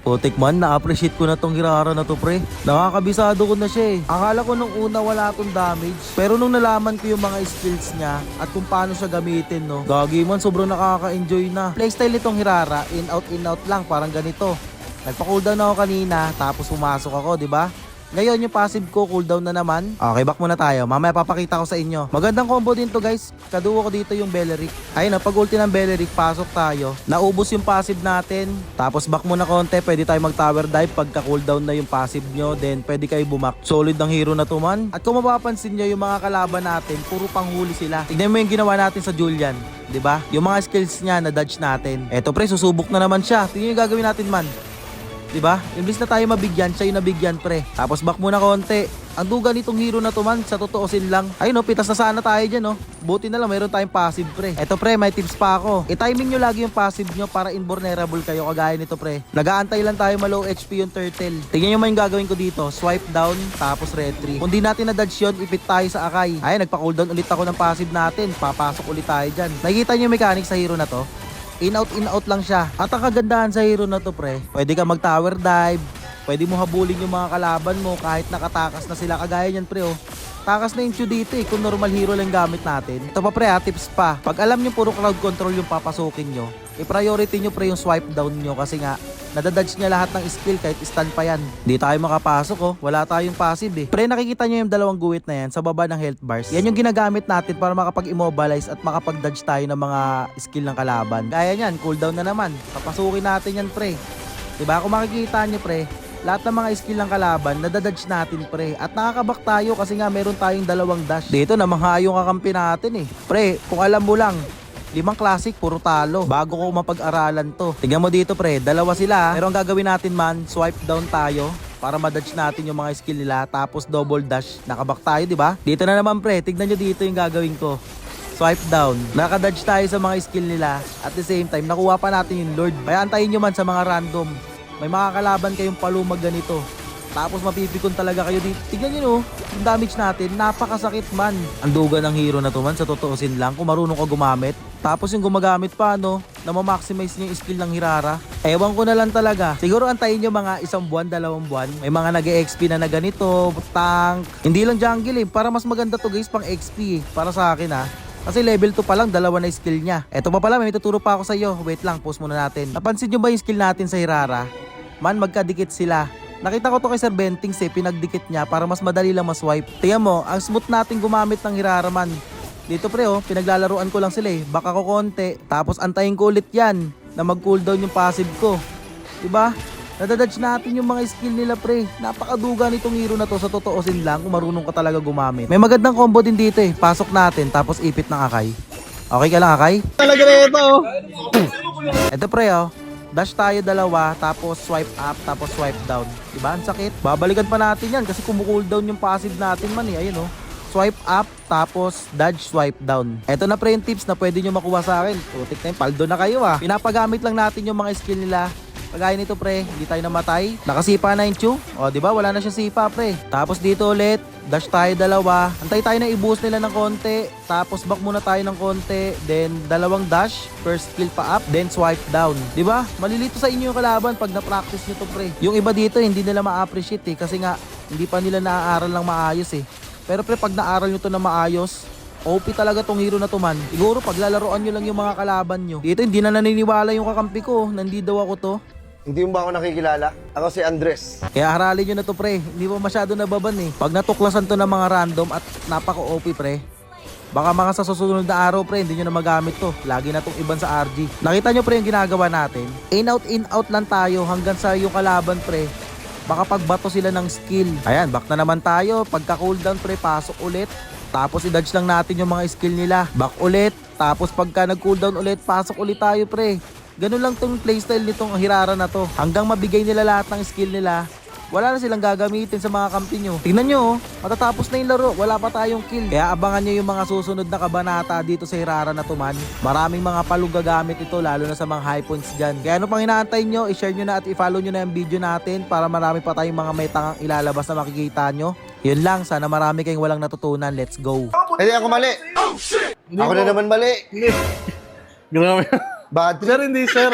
Putik man, na-appreciate ko na tong Hirara na to pre. Nakakabisado ko na siya eh. Akala ko nung una wala tong damage. Pero nung nalaman ko yung mga skills niya at kung paano siya gamitin no. Gagi man, sobrang nakaka-enjoy na. Playstyle nitong Hirara, in out lang, parang ganito. Nagpa-cooldown ako kanina, tapos pumasok ako, di ba? Ngayon yung passive ko, cooldown na naman. Okay, back muna tayo. Mamaya papakita ko sa inyo. Magandang combo din to guys. Kaduo ko dito yung Beleric. Ayun na, pag ulti ng Beleric, pasok tayo. Naubos yung passive natin. Tapos back muna konti, pwede tayo mag tower dive. Pagka cooldown na yung passive nyo, then pwede kayo bumak. Solid ng hero na to man. At kung mapapansin nyo, yung mga kalaban natin, puro panghuli sila. Tignan mo yung ginawa natin sa Julian. 'Di ba? Yung mga skills niya na dodge natin. Eto pre, susubok na naman siya. Tingnan yung gagawin natin man. Diba? Imbis na tayo mabigyan, siya yung nabigyan pre. Tapos back muna konti. Ang duga nitong hero na to man, sa totoosin lang. Ayun no, pitas na sana tayo dyan no. Buti na lang, mayroon tayong passive pre. Eto pre, may tips pa ako. I-timing nyo lagi yung passive nyo para invulnerable kayo, kagaya nito pre. Nag-aantay lang tayo ma-low HP yung turtle. Tingnan nyo man yung gagawin ko dito. Swipe down, tapos retry. Kung di natin na-dodge yun, ipit tayo sa Akai. Ayun, nagpa-cooldown ulit ako ng passive natin. Papasok ulit tayo dyan. Nakikita nyo yung mechanics sa hero na to? In out lang siya. At ang kagandahan sa hero na to pre, pwede ka mag tower dive, pwede mo habulin yung mga kalaban mo kahit nakatakas na sila, kagaya niyan pre oh. Takas na yung Q dito eh, kung normal hero lang gamit natin. Ito pa pre ha, tips pa. Pag alam nyo puro crowd control yung papasukin nyo, i-priority nyo pre yung swipe down nyo kasi nga nadadodge niya lahat ng skill kahit stun pa yan. Di tayo makapasok oh, wala tayong passive eh. Pre, nakikita nyo yung dalawang guwit na yan sa baba ng health bars. Yan yung ginagamit natin para makapag-immobilize at makapag-dodge tayo ng mga skill ng kalaban. Kaya yan, cooldown na naman. Papasukin natin yan pre. Diba? Kung makikita nyo pre, lahat ng mga skill ng kalaban, nadadodge natin pre. At nakakabak tayo kasi nga meron tayong dalawang dash. Dito na mga yung kakampi natin eh. Pre, kung alam mo lang, 5 classic, puro talo. Bago ko mapag-aralan to. Tingnan mo dito pre, dalawa sila. Pero ang gagawin natin man, swipe down tayo para ma-dodge natin yung mga skill nila. Tapos double dash, nakabak tayo, di ba? Dito na naman pre, tignan nyo dito yung gagawin ko. Swipe down, nakadodge tayo sa mga skill nila. At the same time, nakuha pa natin yung Lord. Kaya antayin nyo man sa mga random. May mga kalaban kayong palumag ganito. Tapos mapipikon talaga kayo dito. Tignan nyo no, yung damage natin, napakasakit man. Ang duga ng hero na to man, sa totoosin lang, kung marunong ka gumamit. Tapos yung gumagamit pa no, na ma-maximize niya yung skill ng Hirara. Ewan ko na lang talaga. Siguro antayin nyo mga 1 buwan, 2 buwan. May mga nag-XP na ganito, tank. Hindi lang jungle eh, para mas maganda to guys pang XP eh. Para sa akin ha. Kasi level 2 pa lang, 2 na skill niya. Eto pa pala, may tuturo pa ako sa iyo. Wait lang, pause muna natin. Napansin nyo ba yung skill natin sa Hirara? Man, magkadikit sila. Nakita ko to kay Sir Bentings eh, pinagdikit niya para mas madali lang ma-swipe. Tingnan mo, ang smooth natin gumamit ng Hirara man. Dito pre oh, pinaglalaruan ko lang sila eh. Baka ko konti, tapos antayin ko ulit yan na mag-cooldown yung passive ko. Diba? Nadadodge natin yung mga skill nila pre. Napakaduga nitong hero na to, sa totoosin lang kung marunong ka talaga gumamit. May magandang combo din dito eh. Pasok natin, tapos ipit ng Akai. Okay ka lang Akai? Talaga na ito oh. Ito pre oh. Dash tayo dalawa, tapos swipe up, tapos swipe down. Diba? Ang sakit. Babalikan pa natin yan kasi kumukooldown yung passive natin man eh. Ayun oh. Swipe up, tapos dodge, swipe down. Eto na pre yung tips na pwede nyo makuha sa akin. Putik na yung paldo na kayo ah. Pinapagamit lang natin yung mga skill nila. Kagaya nito pre, hindi tayo namatay. Nakasipa na yung Chu. O diba, wala na siya sipa pre. Tapos dito ulit, dash tayo dalawa. Antay tayo na i-boost nila ng konti. Tapos back muna tayo ng konti. Then dalawang dash, first skill pa up, then swipe down. Diba? Malilito sa inyo yung kalaban pag na-practice nyo to pre. Yung iba dito hindi nila ma-appreciate eh. Kasi nga, hindi pa nila naaaral ng maayos eh. Pero pre, pag naaral nyo to na maayos, OP talaga tong hero na to man. Siguro paglalaroan nyo lang yung mga kalaban nyo. Dito hindi na naniniwala yung kakampi ko. Nandi daw ako to. Hindi mo ba ako nakikilala? Ako si Andres. Kaya haralin nyo na to pre. Hindi mo masyado nababan eh. Pag natuklasan to ng mga random at napaka-OP pre, baka mga sa susunod na araw pre, hindi nyo na magamit to. Lagi na tong iban sa RG. Nakita nyo pre yung ginagawa natin. In out lang tayo hanggang sa yung kalaban pre. Baka pagbato sila ng skill. Ayan, back na naman tayo. Pagka cooldown pre, pasok ulit. Tapos i-dodge lang natin yung mga skill nila. Back ulit. Tapos pagka nag-cooldown ulit, pasok ulit tayo pre. Ganun lang tong playstyle nitong Hirara na to. Hanggang mabigay nila lahat ng skill nila, wala na silang gagamitin sa mga kampi nyo. Tingnan nyo, matatapos na yung laro, wala pa tayong kill. Kaya abangan nyo yung mga susunod na kabanata dito sa Hirara na to man. Maraming mga palong gagamit ito, lalo na sa mga high points dyan. Kaya ano pang inaantay nyo, i-share nyo na at i-follow nyo na yung video natin para marami pa tayong mga metangang ilalabas na makikita nyo. Yun lang, sana marami kayong walang natutunan. Let's go. Hindi ako mali. Ako na naman mali. Grabe. Bad trip. Sir, hindi sir.